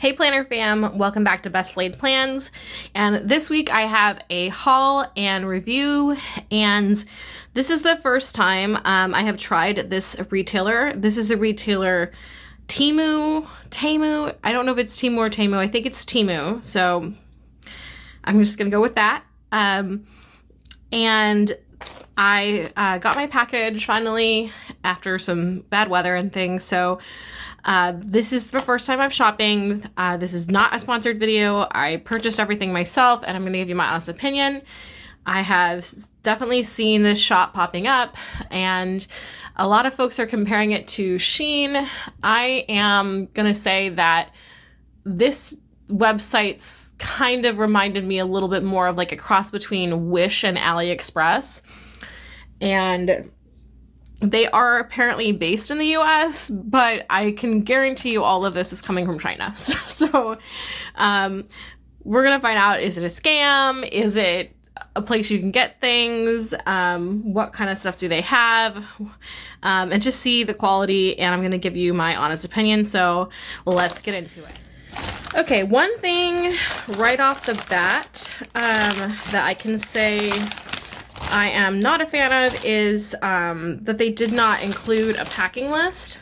Hey Planner fam, welcome back to Best Laid Plans, and this week I have a haul and review, and this is the first time I have tried this retailer. This is the retailer Temu, I don't know if it's Temu or Temu, I think it's Temu, so I'm just gonna go with that. And I got my package finally after some bad weather and things, so this is the first time I'm shopping. This is not a sponsored video. I purchased everything myself and I'm gonna give you my honest opinion. I have definitely seen this shop popping up and a lot of folks are comparing it to Shein. I am gonna say that this website's kind of reminded me a little bit more of like a cross between Wish and AliExpress. And they are apparently based in the US, but I can guarantee you all of this is coming from China. So we're gonna find out, is it a scam? Is it a place you can get things? What kind of stuff do they have? And just see the quality, and I'm gonna give you my honest opinion, so let's get into it. Okay, one thing right off the bat that I can say I am not a fan of is that they did not include a packing list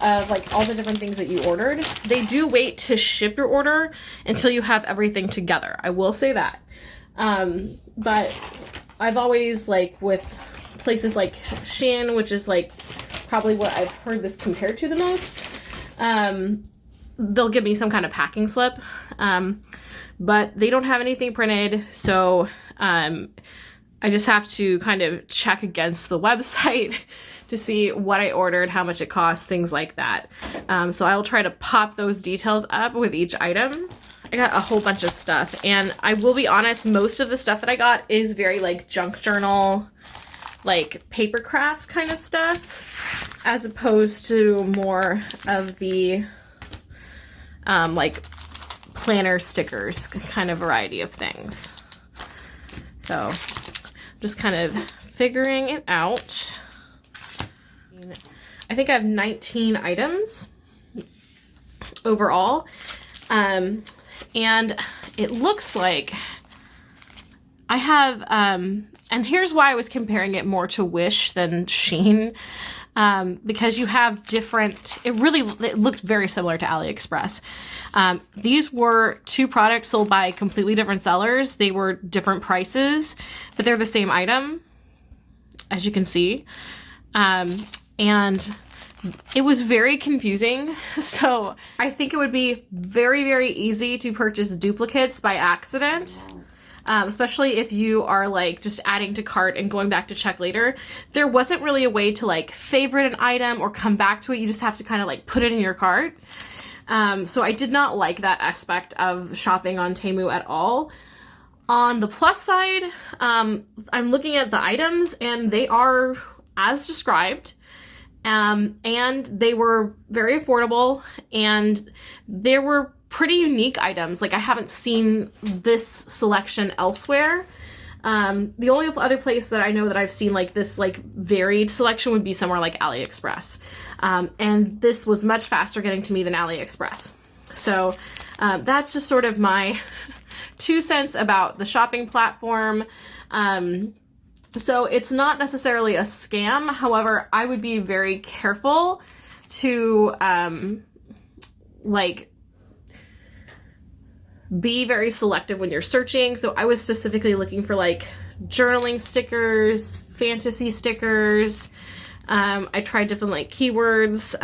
of like all the different things that you ordered. They do wait to ship your order until you have everything together. I will say that. But I've always, like with places like Shein, which is like probably what I've heard this compared to the most, they'll give me some kind of packing slip. But they don't have anything printed, so I just have to kind of check against the website to see what I ordered, how much it costs, things like that. So I'll try to pop those details up with each item. I got a whole bunch of stuff, and I will be honest, most of the stuff that I got is very like junk journal, like paper craft kind of stuff, as opposed to more of the like planner stickers kind of variety of things. So just kind of figuring it out. I think I have 19 items overall. And it looks like I have, and here's why I was comparing it more to Wish than Shein, because you have different, it looked very similar to AliExpress. These were two products sold by completely different sellers. They were different prices, but they're the same item, as you can see. And it was very confusing. So I think it would be very, very easy to purchase duplicates by accident. Especially if you are like just adding to cart and going back to check later. There wasn't really a way to like favorite an item or come back to it. You just have to kind of like put it in your cart. So I did not like that aspect of shopping on Temu at all. On the plus side, I'm looking at the items and they are as described. And they were very affordable, and there were pretty unique items. Like I haven't seen this selection elsewhere. The only other place that I know that I've seen like this like varied selection would be somewhere like AliExpress. And this was much faster getting to me than AliExpress. So that's just sort of my 2 cents about the shopping platform. So it's not necessarily a scam. However, I would be very careful to like be very selective when you're searching. So I was specifically looking for like journaling stickers, fantasy stickers. I tried different like keywords.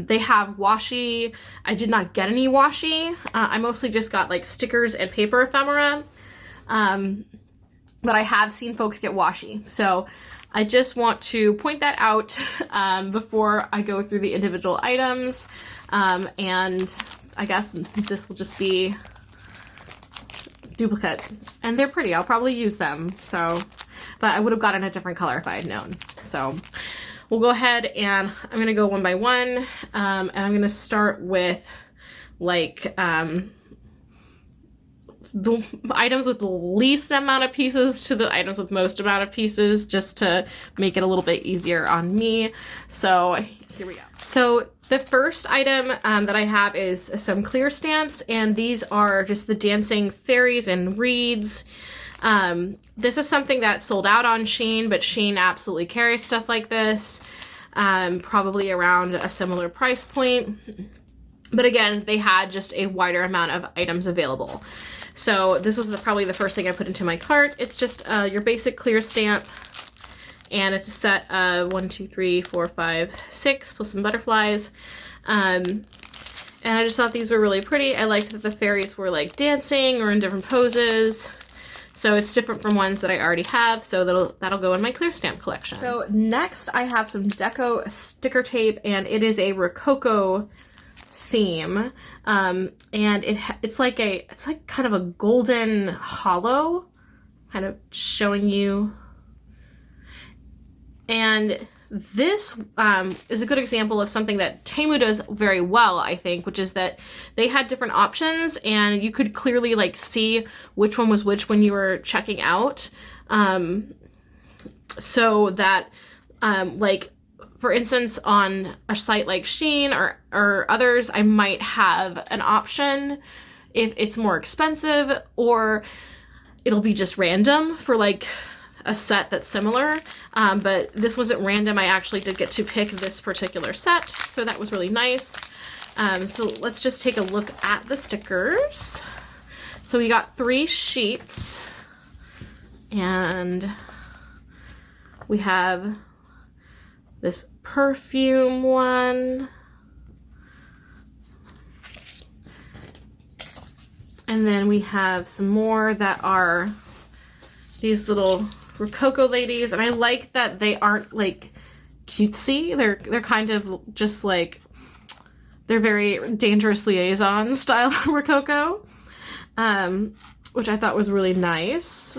They have washi. I did not get any washi. I mostly just got like stickers and paper ephemera. But I have seen folks get washi. So I just want to point that out before I go through the individual items. And I guess this will just be duplicate. And they're pretty. I'll probably use them. So, but I would have gotten a different color if I had known. So we'll go ahead and I'm going to go one by one. And I'm going to start with like the items with the least amount of pieces to the items with most amount of pieces, just to make it a little bit easier on me. So here we go. So the first item that I have is some clear stamps, and these are just the dancing fairies and reeds. This is something that sold out on Shein, but Shein absolutely carries stuff like this, probably around a similar price point. But again, they had just a wider amount of items available. So this was probably the first thing I put into my cart. It's just your basic clear stamp, and it's a set of 1, 2, 3, 4, 5, 6, plus some butterflies. And I just thought these were really pretty. I liked that the fairies were like dancing or in different poses. So it's different from ones that I already have, so that'll go in my clear stamp collection. So next I have some deco sticker tape, and it is a Rococo theme. And it's like kind of a golden hollow, kind of showing you. And this is a good example of something that Temu does very well, I think, which is that they had different options, and you could clearly like see which one was which when you were checking out. So that like, for instance, on a site like Shein or others, I might have an option if it's more expensive, or it'll be just random for like a set that's similar, but this wasn't random. I actually did get to pick this particular set, so that was really nice. So let's just take a look at the stickers. So we got 3 sheets, and we have this perfume one, and then we have some more that are these little Rococo ladies, and I like that they aren't like cutesy. They're kind of just like, they're very Dangerous Liaison style Rococo, which I thought was really nice.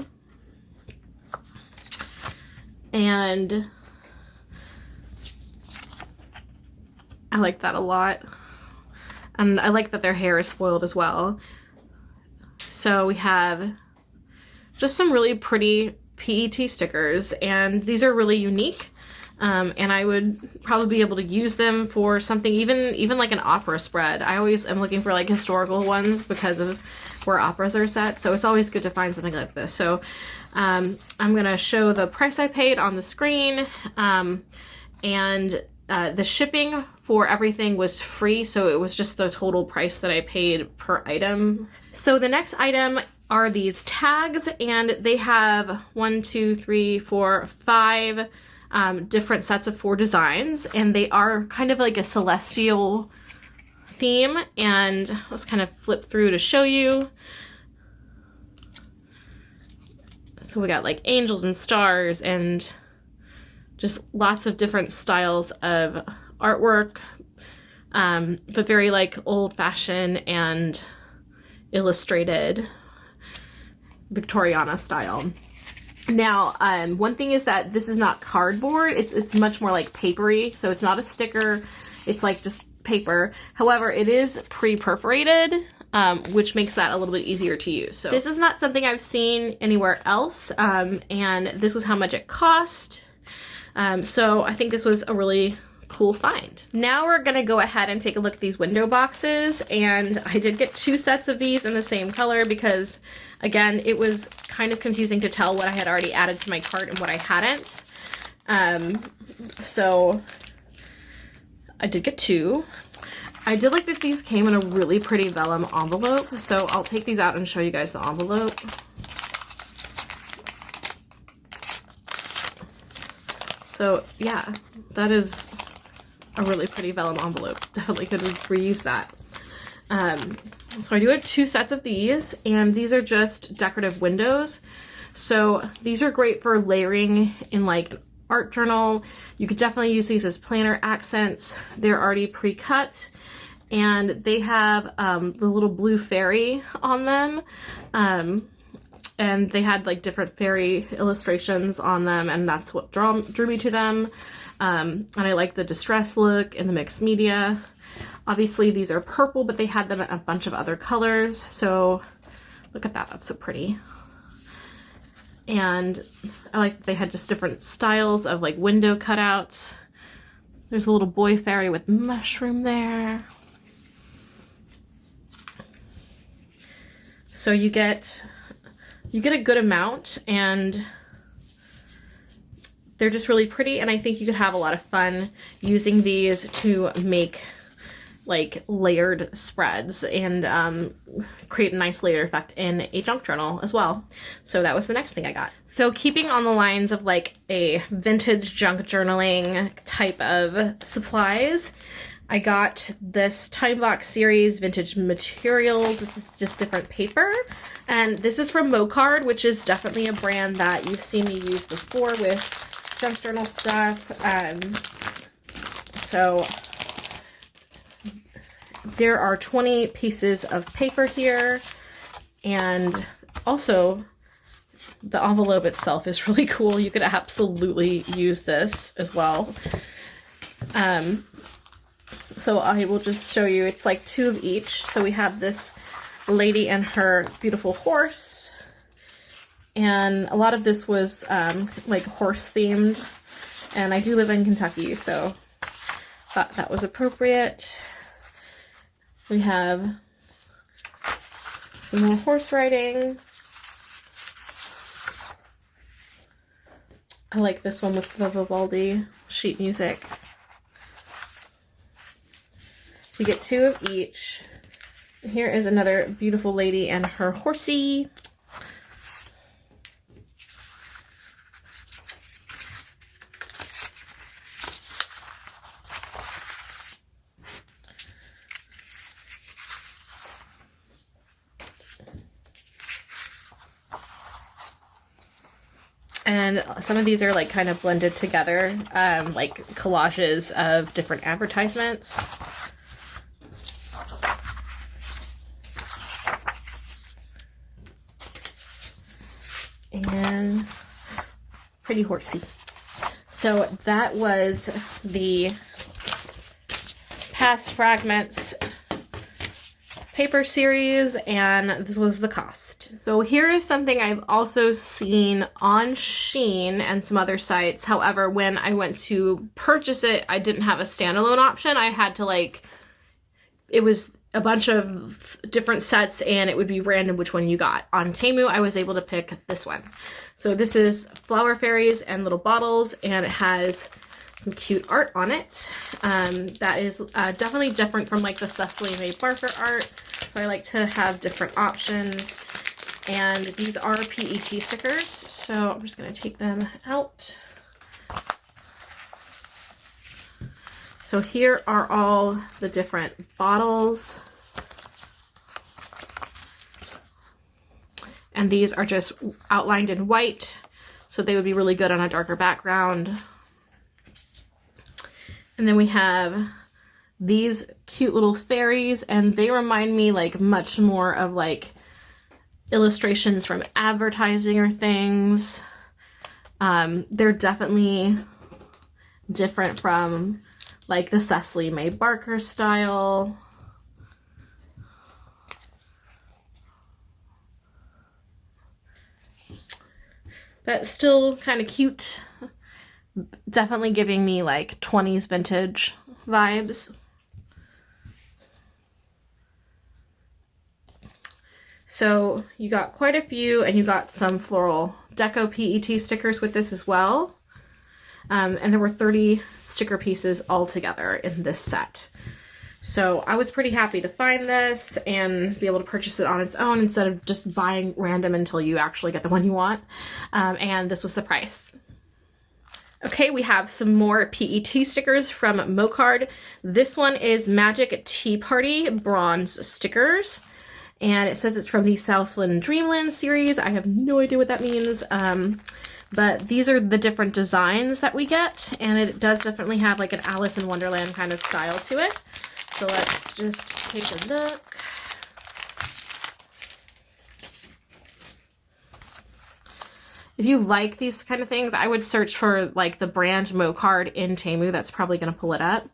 And I like that a lot. And I like that their hair is foiled as well. So we have just some really pretty PET stickers, and these are really unique, and I would probably be able to use them for something, even like an opera spread. I always am looking for like historical ones because of where operas are set, so it's always good to find something like this. So I'm gonna show the price I paid on the screen, and the shipping for everything was free, so it was just the total price that I paid per item. So the next item are these tags, and they have 1, 2, 3, 4, 5 different sets of 4 designs, and they are kind of like a celestial theme. And let's kind of flip through to show you. So we got like angels and stars, and just lots of different styles of artwork, but very like old-fashioned and illustrated Victoriana style. Now, one thing is that this is not cardboard. It's much more like papery, so it's not a sticker. It's like just paper. However, it is pre-perforated, which makes that a little bit easier to use. So this is not something I've seen anywhere else, and this was how much it cost. So I think this was a really cool find. Now we're gonna go ahead and take a look at these window boxes, and I did get 2 sets of these in the same color because, again, it was kind of confusing to tell what I had already added to my cart and what I hadn't. So I did get 2. I did like that these came in a really pretty vellum envelope, so I'll take these out and show you guys the envelope. So yeah, that is a really pretty vellum envelope. Definitely could reuse that. So I do have 2 sets of these, and these are just decorative windows. So these are great for layering in like an art journal. You could definitely use these as planner accents. They're already pre-cut, and they have the little blue fairy on them. And they had like different fairy illustrations on them, and that's what drew me to them. And I like the distress look and the mixed media. Obviously these are purple, but they had them in a bunch of other colors. So Look at that, that's so pretty. And I like that they had just different styles of like window cutouts. There's a little boy fairy with mushroom there. So you get a good amount, and they're just really pretty, and I think you could have a lot of fun using these to make like layered spreads and create a nice layer effect in a junk journal as well. So that was the next thing I got. So keeping on the lines of like a vintage junk journaling type of supplies, I got this Time Box series vintage materials. This is just different paper, and this is from Mocard, which is definitely a brand that you've seen me use before with junk journal stuff. So there are 20 pieces of paper here, and also the envelope itself is really cool. You could absolutely use this as well. So I will just show you, it's like 2 of each. So we have this lady and her beautiful horse, and a lot of this was like horse themed, and I do live in Kentucky, so thought that was appropriate. We have some more horse riding. I like this one with the Vivaldi sheet music. You get 2 of each. Here is another beautiful lady and her horsey. And some of these are like kind of blended together, like collages of different advertisements. And pretty horsey. So that was the Past Fragments paper series, and this was the cost. So here is something I've also seen on Shein and some other sites. However, when I went to purchase it, I didn't have a standalone option. I had to like, it was a bunch of different sets and it would be random which one you got. On Temu, I was able to pick this one. So this is flower fairies and little bottles, and it has some cute art on it. That is definitely different from like the Cecily May Barker art. So I like to have different options. And these are PET stickers. So I'm just gonna take them out. So here are all the different bottles. And these are just outlined in white, so they would be really good on a darker background. And then we have these cute little fairies, and they remind me like much more of like illustrations from advertising or things. They're definitely different from like the Cecily May Barker style. But still kind of cute. Definitely giving me like 20s vintage vibes. So you got quite a few, and you got some floral deco PET stickers with this as well. And there were 30 sticker pieces all together in this set. So I was pretty happy to find this and be able to purchase it on its own instead of just buying random until you actually get the one you want. And this was the price. Okay, we have some more PET stickers from Mocard. This one is Magic Tea Party bronze stickers. And it says it's from the Southland Dreamland series. I have no idea what that means. But these are the different designs that we get. And it does definitely have like an Alice in Wonderland kind of style to it. So let's just take a look. If you like these kind of things, I would search for like the brand Mocard in Temu. That's probably going to pull it up.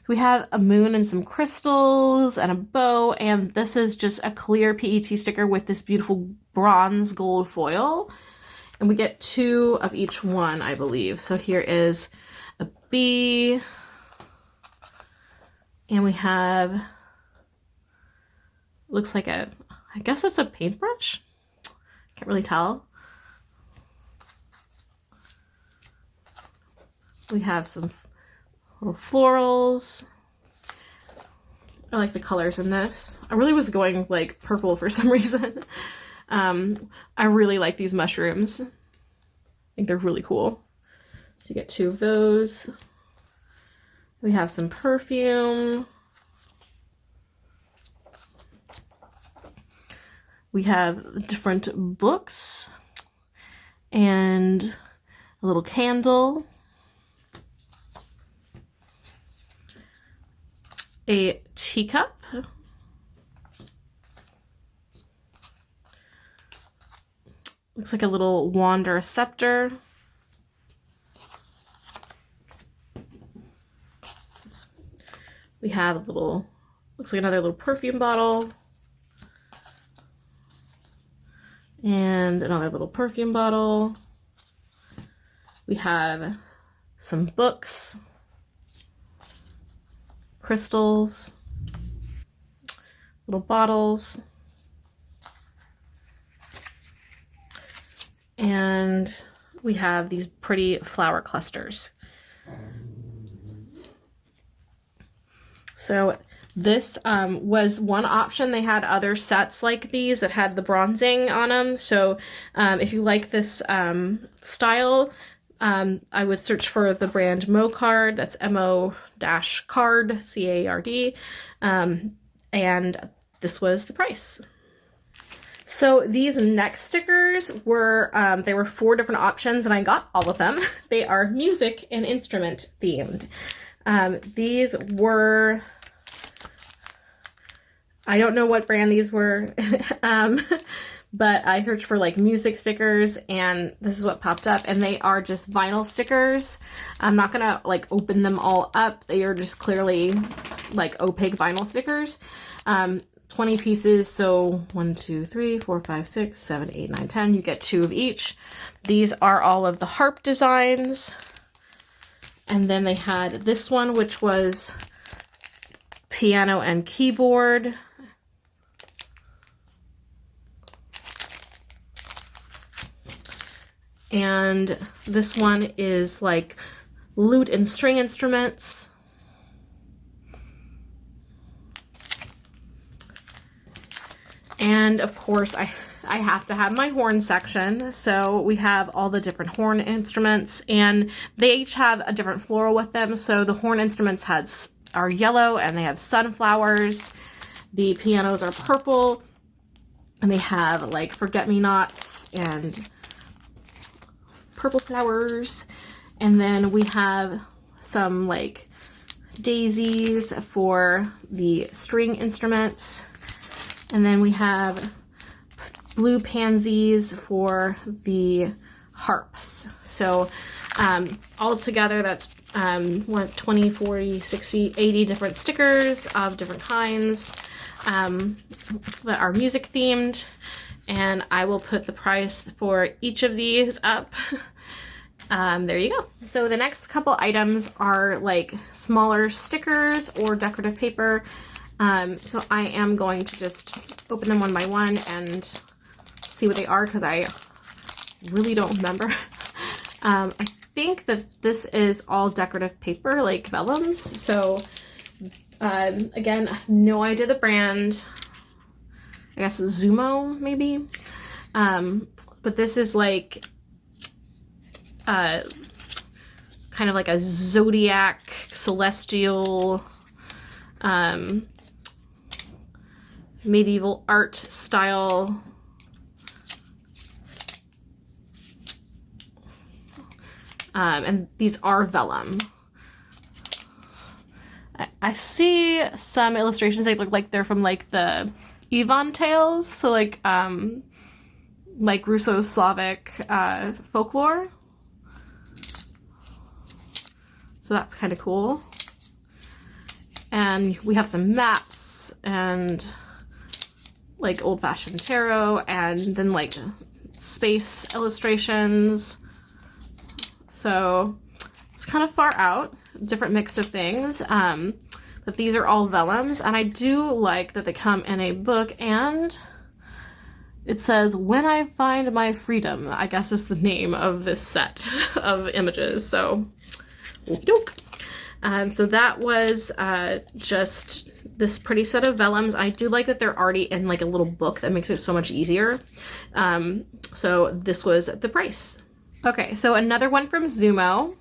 We have a moon and some crystals and a bow, and this is just a clear PET sticker with this beautiful bronze gold foil. And we get 2 of each one, I believe. So here is a bee, and we have, looks like I guess it's a paintbrush. Can't really tell. We have some little florals. I like the colors in this. I really was going like purple for some reason. I really like these mushrooms. I think they're really cool. So you get 2 of those. We have some perfume. We have different books and a little candle. A teacup. Looks like a little wand or a scepter. We have a little, looks like another little perfume bottle. And another little perfume bottle. We have some books, crystals, little bottles, and we have these pretty flower clusters. So this was one option. They had other sets like these that had the bronzing on them. So if you like this style, I would search for the brand Mo-Card. That's MO-card, C-A-R-D. And this was the price. So these neck stickers were, there were 4 different options and I got all of them. They are music and instrument themed. These were, I don't know what brand these were, but I searched for like music stickers and this is what popped up, and they are just vinyl stickers. I'm not gonna like open them all up. They are just clearly like opaque vinyl stickers. 20 pieces, so 1, 2, 3, 4, 5, 6, 7, 8, 9, 10. You get 2 of each. These are all of the harp designs. And then they had this one, which was piano and keyboard. And this one is like lute and string instruments. And of course, I have to have my horn section. So we have all the different horn instruments, and they each have a different floral with them. So the horn instruments are yellow and they have sunflowers. The pianos are purple and they have like forget-me-nots and purple flowers. And then we have some like daisies for the string instruments. And then we have blue pansies for the harps. So all together that's 20, 40, 60, 80 different stickers of different kinds that are music themed. And I will put the price for each of these up. There you go. So the next couple items are like smaller stickers or decorative paper. So I am going to just open them one by one and see what they are, because I really don't remember. I think that this is all decorative paper, like vellums. So again, I have no idea the brand. I guess Zamo, maybe. But this is like kind of like a zodiac, celestial, medieval art style and these are vellum. I see some illustrations that look like they're from like the Yvonne tales, so like Russo-Slavic folklore. So that's kind of cool. And we have some maps and like old-fashioned tarot, and then like space illustrations. So it's kind of far out, different mix of things. But these are all vellums, and I do like that they come in a book, and it says, "When I Find My Freedom," I guess is the name of this set of images. So, okie doke. So that was just this pretty set of vellums. I do like that they're already in like a little book that makes it so much easier. So this was the price. Okay, so another one from Zamo,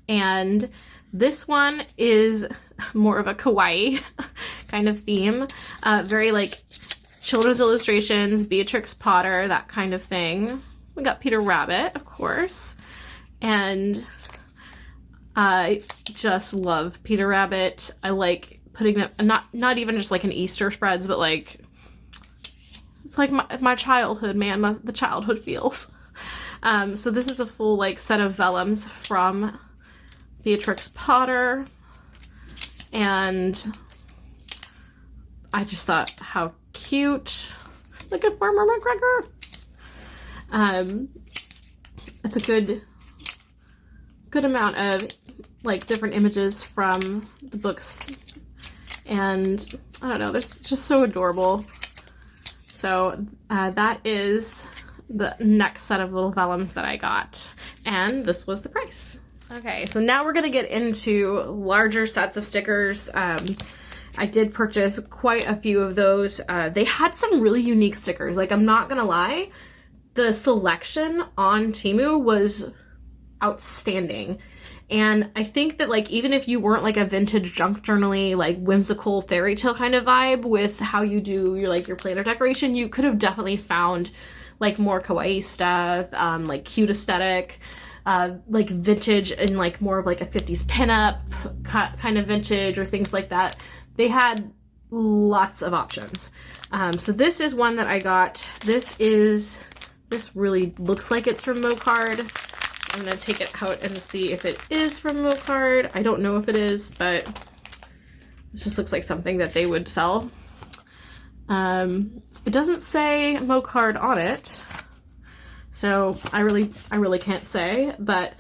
and this one is more of a kawaii kind of theme. Very like children's illustrations, Beatrix Potter, that kind of thing. We got Peter Rabbit, of course, and I just love Peter Rabbit. I like putting them, not even just like an Easter spreads, but like, it's like my childhood, man, the childhood feels. So this is a full like set of vellums from Beatrix Potter, and I just thought how cute. Look at Farmer McGregor. It's a good amount of like different images from the books, and I don't know, they're just so adorable. So that is the next set of little vellums that I got, and this was the price. Okay, so now we're gonna get into larger sets of stickers. I did purchase quite a few of those. They had some really unique stickers. Like, I'm not gonna lie, the selection on Temu was outstanding. And I think that like, even if you weren't like a vintage junk journal-y, like whimsical fairy tale kind of vibe with how you do your like your planner decoration, you could have definitely found like more kawaii stuff, like cute aesthetic, like vintage and like more of like a 50s pinup kind of vintage or things like that. They had lots of options. So this is one that I got. This really looks like it's from Mocard. I'm gonna take it out and see if it is from Mocard. I don't know if it is, but this just looks like something that they would sell. It doesn't say Mocard on it, so I really can't say, but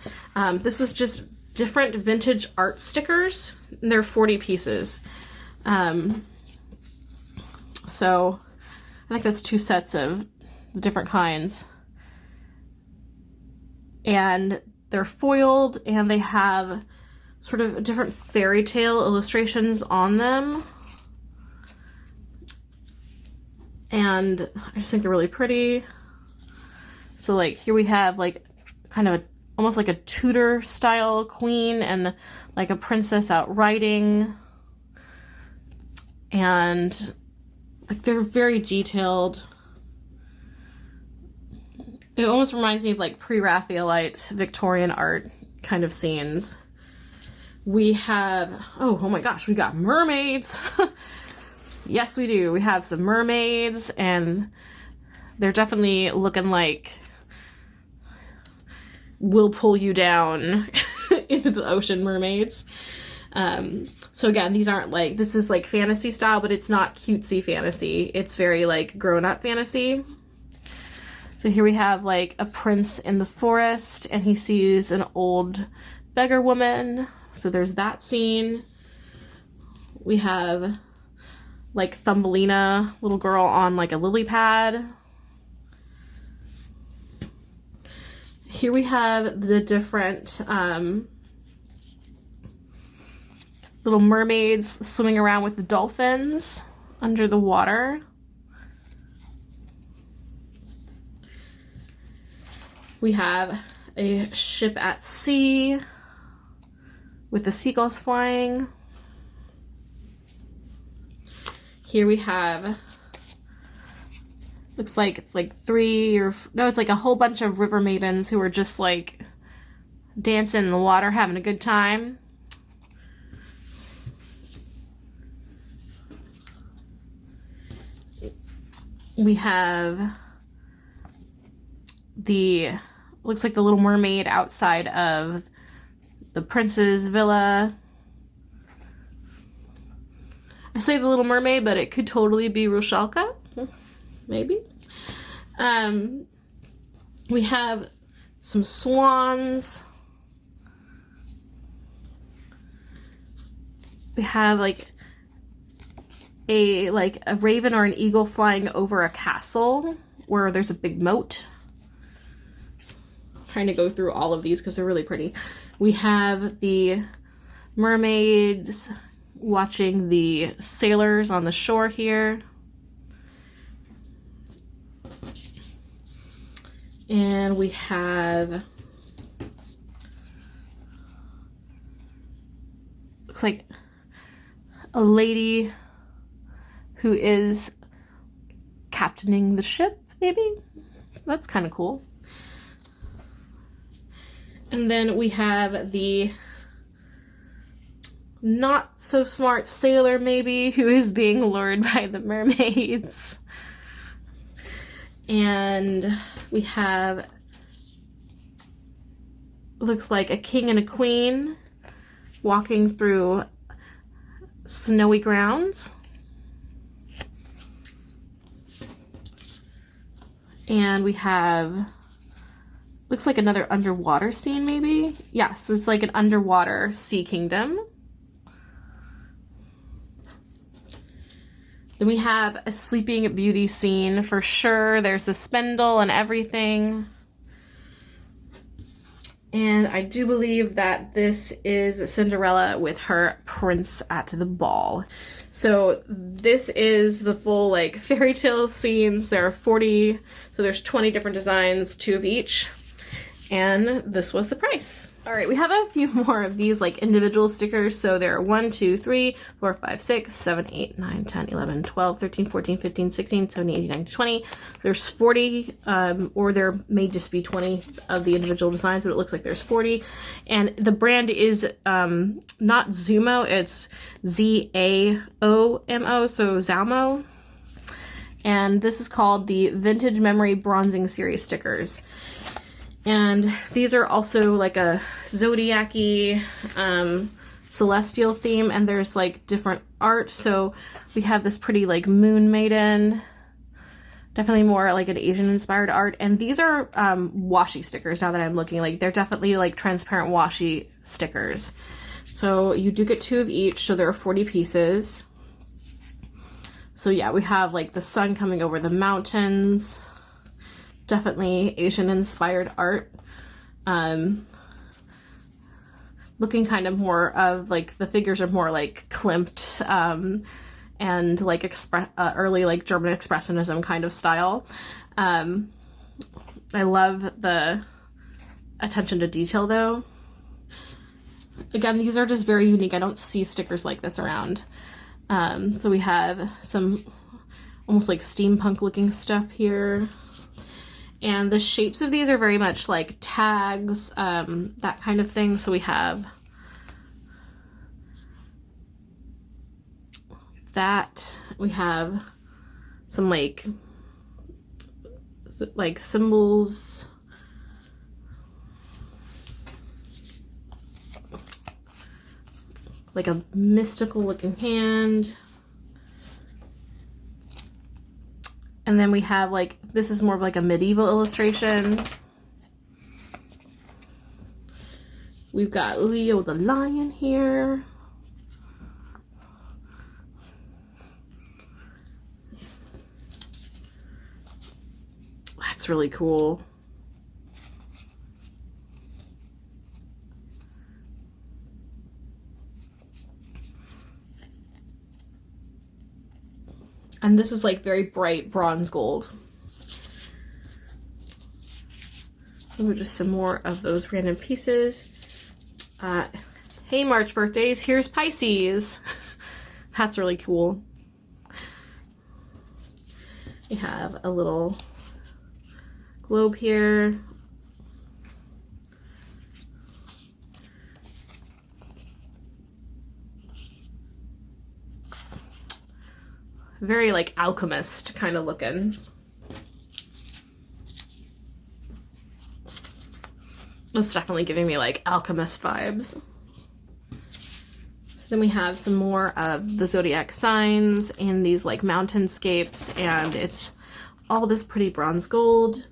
this was just different vintage art stickers. And they're 40 pieces. So I think that's 2 sets of the different kinds. And they're foiled, and they have sort of different fairy tale illustrations on them. And I just think they're really pretty. So like here we have like kind of almost like a Tudor style queen and like a princess out riding. And like they're very detailed. It almost reminds me of like pre-Raphaelite Victorian art kind of scenes. We have, oh my gosh, we got mermaids. Yes, we do. We have some mermaids, and they're definitely looking like will pull you down into the ocean mermaids. So again, these aren't like, this is like fantasy style, but it's not cutesy fantasy. It's very like grown-up fantasy. So here we have like a prince in the forest, and he sees an old beggar woman. So there's that scene. We have like Thumbelina, little girl on like a lily pad. Here we have the different little mermaids swimming around with the dolphins under the water. We have a ship at sea with the seagulls flying. Here we have, looks like 3 or, no, it's like a whole bunch of river maidens who are just like dancing in the water, having a good time. We have looks like the Little Mermaid outside of the prince's villa. I say the Little Mermaid, but it could totally be Rushalka, maybe. We have some swans. We have like a raven or an eagle flying over a castle where there's a big moat. I'm trying to go through all of these because they're really pretty. We have the mermaids watching the sailors on the shore here. And we have, looks like a lady who is captaining the ship, maybe? That's kind of cool. And then we have the not so smart sailor, maybe, who is being lured by the mermaids. And we have, looks like a king and a queen walking through snowy grounds. And we have, looks like another underwater scene, maybe? Yes, it's like an underwater sea kingdom. Then we have a Sleeping Beauty scene for sure. There's the spindle and everything. And I do believe that this is Cinderella with her prince at the ball. So this is the full like fairy tale scenes. There are 40, so there's 20 different designs, 2 of each. And this was the price. All right, we have a few more of these like individual stickers. So there are 1, 2, 3, 4, 5, 6, 7, 8, 9, 10, 11, 12, 13, 14, 15, 16, 17, 18, 19, 20. There's 40, or there may just be 20 of the individual designs, but it looks like there's 40. And the brand is not Zamo, it's Z-A-O-M-O, so Zamo. And this is called the Vintage Memory Bronzing Series stickers. And these are also like a zodiac-y, celestial theme, and there's like different art. So we have this pretty like moon maiden, definitely more like an Asian inspired art. And these are washi stickers now that I'm looking, like they're definitely like transparent washi stickers. So you do get 2 of each, so there are 40 pieces. So yeah, we have like the sun coming over the mountains. Definitely Asian inspired art. Looking kind of more of like the figures are more like Klimt and like early like German expressionism kind of style. I love the attention to detail though. Again, these are just very unique. I don't see stickers like this around. So we have some almost like steampunk looking stuff here. And the shapes of these are very much like tags, that kind of thing. So we have that. We have some like symbols. Like a mystical looking hand. And then we have like, this is more of like a medieval illustration. We've got Leo the lion here. That's really cool. And this is like very bright bronze gold. So just some more of those random pieces. Hey, March birthdays, here's Pisces. That's really cool. We have a little globe here. Very like alchemist kind of looking. That's definitely giving me like alchemist vibes. Then we have some more of the zodiac signs in these like mountainscapes, and it's all this pretty bronze gold.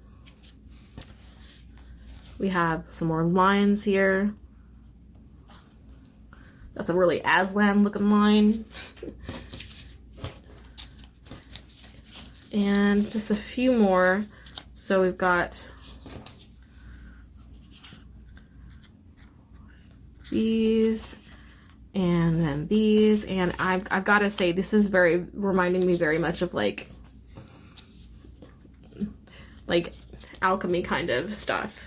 We have some more lines here. That's a really Aslan looking line. And just a few more. So we've got these, and then these, and I've got to say, this is reminding me very much of like alchemy kind of stuff.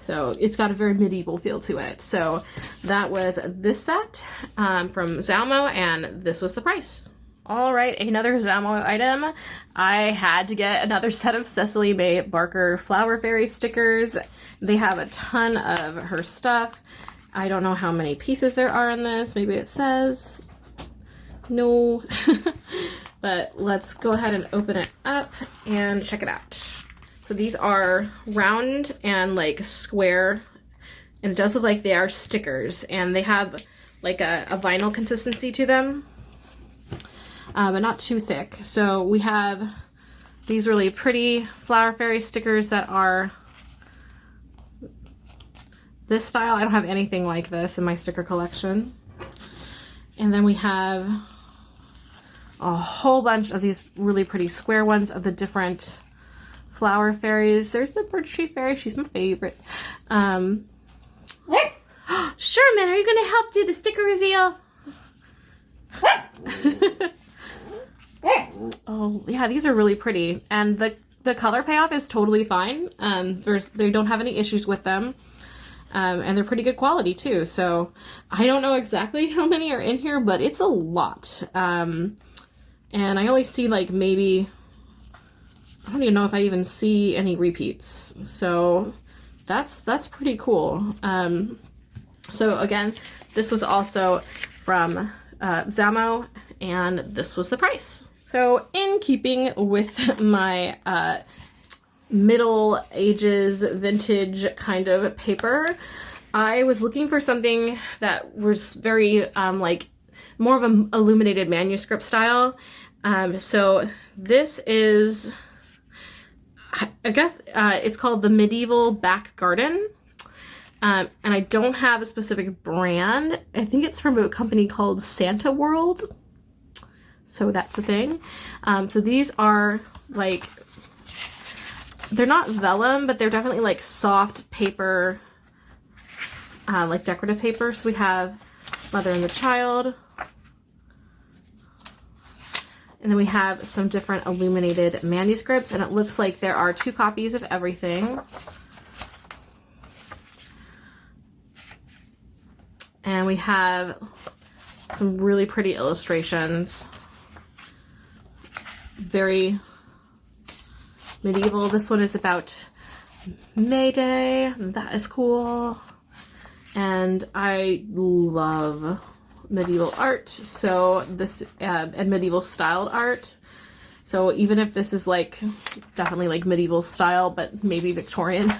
So it's got a very medieval feel to it. So that was this set from Zamo, and this was the price. All right, another Zamo item. I had to get another set of Cecily May Barker Flower Fairy stickers. They have a ton of her stuff. I don't know how many pieces there are in this. Maybe it says. No. But let's go ahead and open it up and check it out. So these are round and like square, and it does look like they are stickers, and they have like a vinyl consistency to them, but not too thick. So we have these really pretty Flower Fairy stickers that are this style. I don't have anything like this in my sticker collection. And then we have a whole bunch of these really pretty square ones of the different Flower Fairies. There's the Birch Tree Fairy. She's my favorite. Sherman, are you going to help do the sticker reveal? Oh, yeah, these are really pretty. And the color payoff is totally fine. They don't have any issues with them. And they're pretty good quality too. So I don't know exactly how many are in here, but it's a lot. And I only see like maybe, I don't even know if I even see any repeats. So that's pretty cool. So again, this was also from Zamo, and this was the price. So in keeping with my Middle Ages vintage kind of paper, I was looking for something that was very like more of an illuminated manuscript style. So this is, I guess it's called the Medieval Back Garden, and I don't have a specific brand. I think it's from a company called Santa World. So that's the thing. So these are like, they're not vellum, but they're definitely like soft paper, like decorative paper. So we have Mother and the Child. And then we have some different illuminated manuscripts, and it looks like there are 2 copies of everything. And we have some really pretty illustrations. Very medieval. This one is about May Day. That is cool. And I love medieval art, so this and medieval styled art. So even if this is like definitely like medieval style, but maybe Victorian,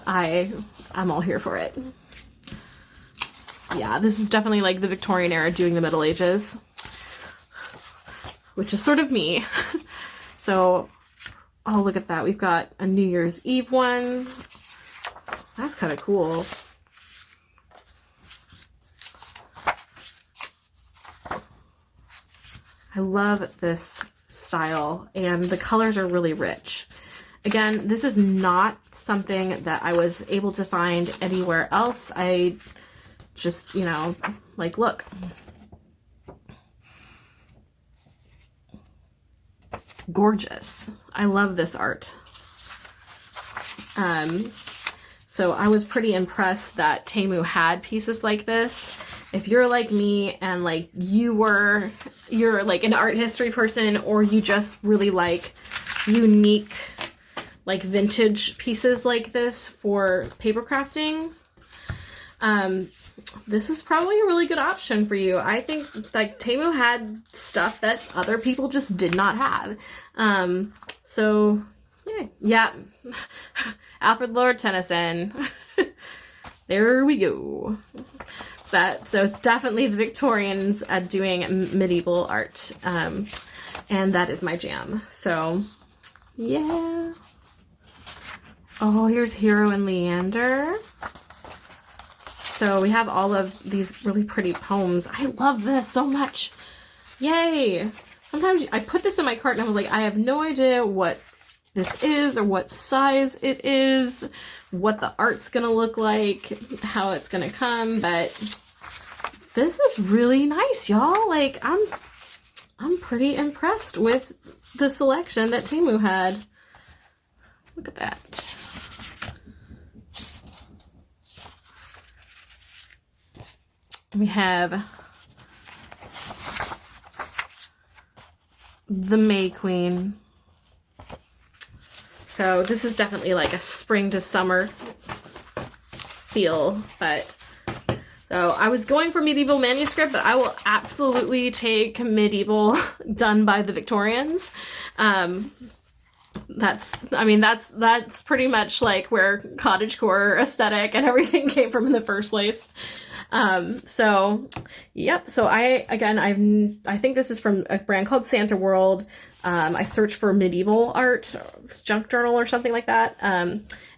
I'm all here for it. Yeah, this is definitely like the Victorian era doing the Middle Ages, which is sort of me. So, oh, look at that. We've got a New Year's Eve one. That's kind of cool. I love this style, and the colors are really rich. Again, this is not something that I was able to find anywhere else. I just, you know, like, look. Gorgeous. I love this art. So I was pretty impressed that Temu had pieces like this. If you're like me and like you're like an art history person, or you just really like unique like vintage pieces like this for paper crafting, this is probably a really good option for you. I think like Temu had stuff that other people just did not have. So yeah. Alfred Lord Tennyson. There we go. So it's definitely the Victorians doing medieval art. And that is my jam. So, yeah. Oh, here's Hero and Leander. So we have all of these really pretty poems. I love this so much. Yay. Sometimes I put this in my cart and I was like, I have no idea what this is or what size it is, what the art's gonna look like, how it's gonna come, but this is really nice, y'all. Like, I'm pretty impressed with the selection that Temu had. Look at that. We have the May Queen. So this is definitely like a spring to summer feel, but so I was going for medieval manuscript, but I will absolutely take medieval done by the Victorians. That's pretty much like where cottagecore aesthetic and everything came from in the first place. So yep. So I think this is from a brand called Santa World. I searched for medieval art, junk journal or something like that.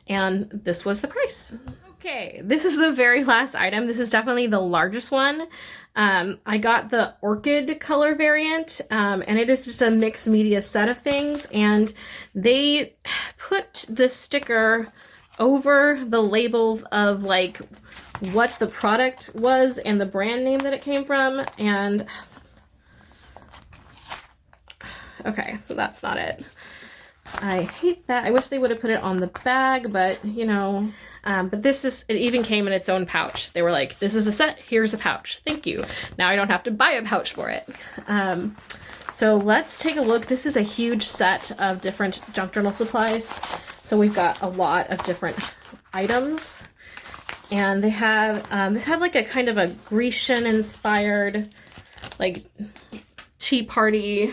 And this was the price. Okay, this is the very last item. This is definitely the largest one. I got the Orchid color variant, and it is just a mixed media set of things, and they put the sticker over the label of like what the product was and the brand name that it came from, and okay, so that's not it. I hate that. I wish they would have put it on the bag, but you know, but this is, it even came in its own pouch. They were like, this is a set, here's a pouch. Thank you. Now I don't have to buy a pouch for it. So let's take a look. This is a huge set of different junk journal supplies. So we've got a lot of different items, and they have, this had like a kind of a Grecian inspired, like tea party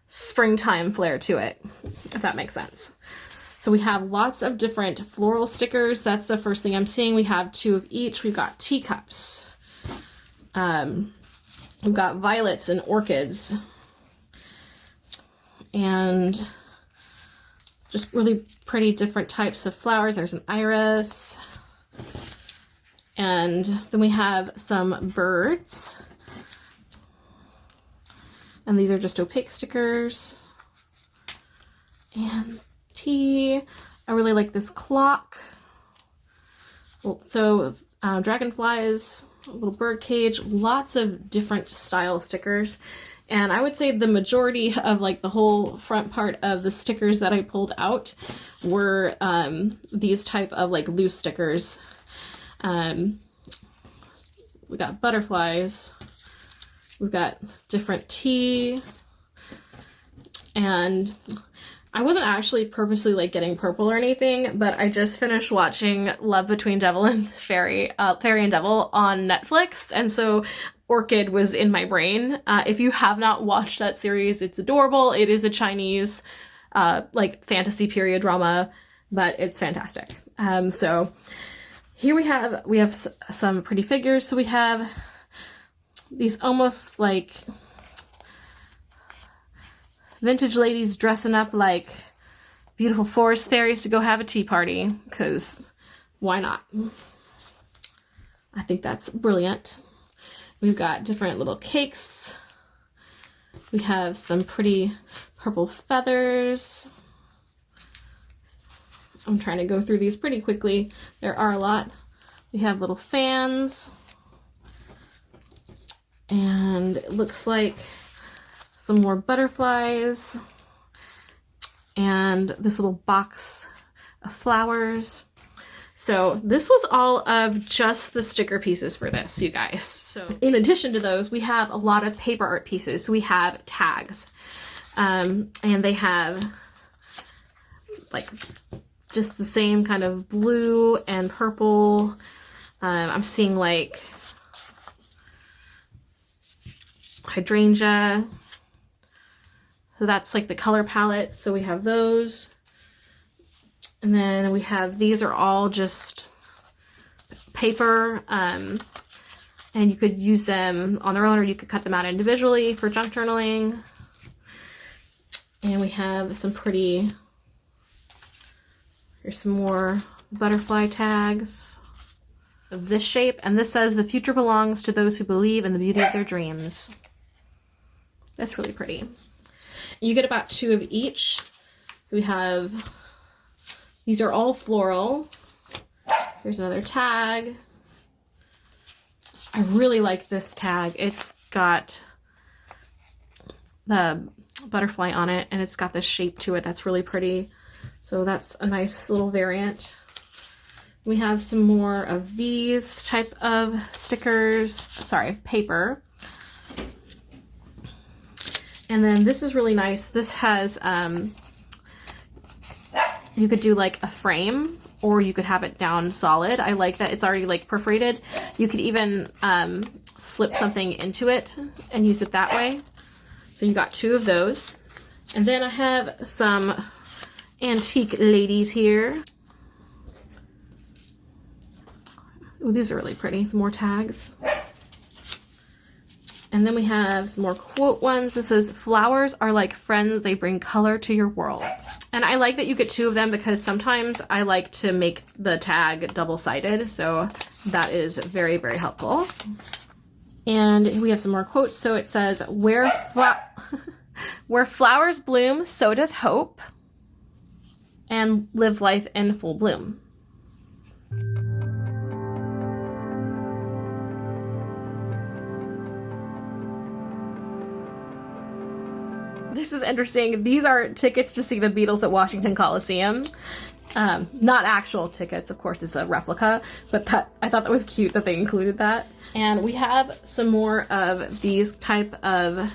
springtime flair to it, if that makes sense. So we have lots of different floral stickers. That's the first thing I'm seeing. We have 2 of each. We've got teacups. We've got violets and orchids. And just really pretty different types of flowers. There's an iris. And then we have some birds. And these are just opaque stickers. And tea. I really like this clock. So dragonflies, a little bird cage, lots of different style stickers. And I would say the majority of like the whole front part of the stickers that I pulled out were these type of like loose stickers. We got butterflies. We've got different tea, and I wasn't actually purposely like getting purple or anything, but I just finished watching Love Between Devil and Fairy and Devil on Netflix, and so Orchid was in my brain. If you have not watched that series, it's adorable. It is a Chinese like fantasy period drama, but it's fantastic. So here we have some pretty figures. So we have these almost like vintage ladies dressing up like beautiful forest fairies to go have a tea party, because why not? I think that's brilliant. We've got different little cakes. We have some pretty purple feathers. I'm trying to go through these pretty quickly. There are a lot. We have little fans. And it looks like some more butterflies and this little box of flowers. So this was all of just the sticker pieces for this, you guys. So in addition to those, we have a lot of paper art pieces. So we have tags, and they have like just the same kind of blue and purple. I'm seeing like hydrangea. So that's like the color palette. So we have those. And then we have, these are all just paper. And you could use them on their own, or you could cut them out individually for junk journaling. And we have some pretty, here's some more butterfly tags of this shape. And this says, "The future belongs to those who believe in the beauty of their dreams." That's really pretty. You get about 2 of each. We have, these are all floral. Here's another tag. I really like this tag. It's got the butterfly on it, and it's got this shape to it that's really pretty. So that's a nice little variant. We have some more of these type of stickers, sorry, paper. And then this is really nice. This has, you could do like a frame, or you could have it down solid. I like that it's already like perforated. You could even slip something into it and use it that way. So you got 2 of those. And then I have some antique ladies here. Oh, these are really pretty. Some more tags. And then we have some more quote ones. This says, "Flowers are like friends, they bring color to your world." And I like that you get 2 of them, because sometimes I like to make the tag double-sided. So that is very, very helpful. And we have some more quotes. So it says, where flowers bloom, so does hope. And live life in full bloom. This is interesting. These are tickets to see the Beatles at Washington Coliseum. Not actual tickets, of course, it's a replica, but I thought that was cute that they included that. And we have some more of these type of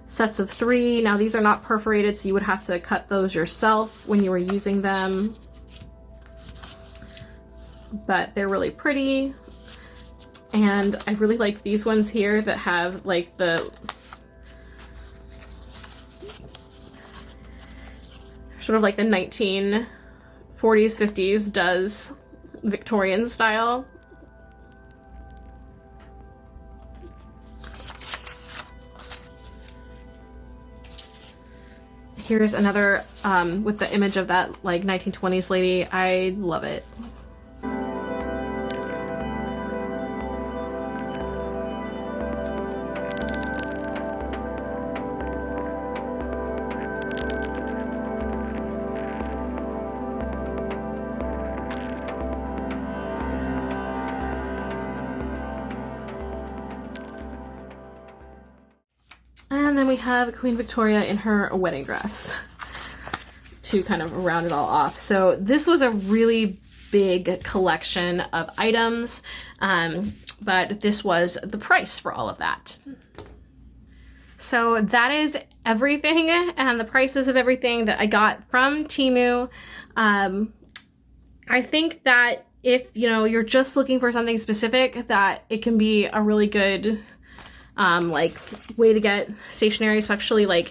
sets of 3. Now these are not perforated, so you would have to cut those yourself when you were using them. But they're really pretty. And I really like these ones here that have like the sort of like the 1940s, 50s does Victorian style. Here's another with the image of that like 1920s lady. I love it. And then we have Queen Victoria in her wedding dress to kind of round it all off. So this was a really big collection of items, but this was the price for all of that. So that is everything and the prices of everything that I got from Temu. I think that if you're just looking for something specific, that it can be a really good like way to get stationery, especially like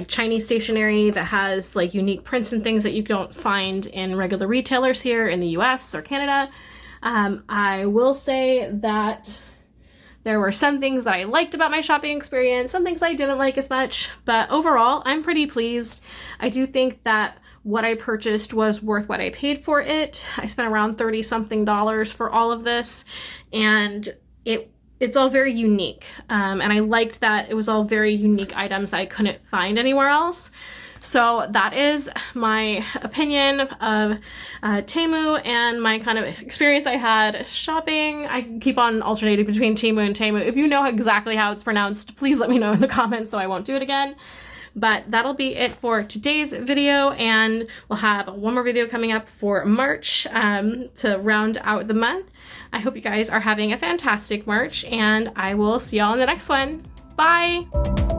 Chinese stationery that has like unique prints and things that you don't find in regular retailers here in the US or Canada. I will say that there were some things that I liked about my shopping experience, some things I didn't like as much, but overall I'm pretty pleased. I do think that what I purchased was worth what I paid for it. I spent around $30-something for all of this, and it's all very unique, and I liked that it was all very unique items that I couldn't find anywhere else. So that is my opinion of Temu and my kind of experience I had shopping. I keep on alternating between Temu and Temu. If you know exactly how it's pronounced, please let me know in the comments so I won't do it again. But that'll be it for today's video, and we'll have one more video coming up for March to round out the month. I hope you guys are having a fantastic March, and I will see y'all in the next one. Bye!